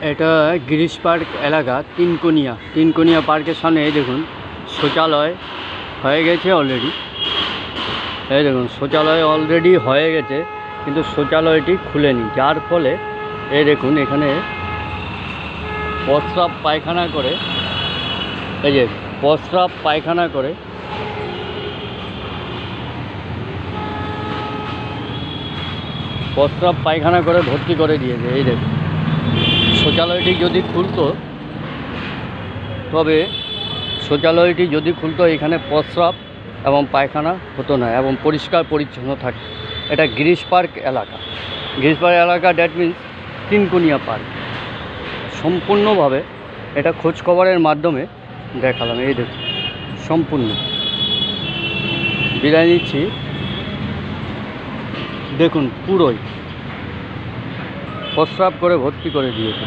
এটা গিরিশ পার্ক এলাকা তিনকোনিয়া পার্কের সামনে এই দেখুন শৌচালয় হয়ে গেছে অলরেডি। এই দেখুন শৌচালয় অলরেডি হয়ে গেছে, কিন্তু শৌচালয়টি খুলেনি, যার ফলে এই দেখুন এখানে প্রস্রাব পায়খানা করে, এই যে প্রস্রাব পায়খানা করে ভর্তি করে দিয়েছে। এই দেখুন শৌচালয়টি যদি খুলতো এখানে প্রস্রাব এবং পায়খানা হতো না এবং পরিষ্কার পরিচ্ছন্ন থাকে। এটা গিরিশ পার্ক এলাকা দ্যাট মিন্স তিনকোনিয়া পার্ক। সম্পূর্ণভাবে এটা খোঁজখবরের মাধ্যমে দেখালাম। এই দেখুন সম্পূর্ণ বিদায় নিচ্ছি। দেখুন পুরোই প্রস্রাব করে ভর্তি করে দিয়েছে।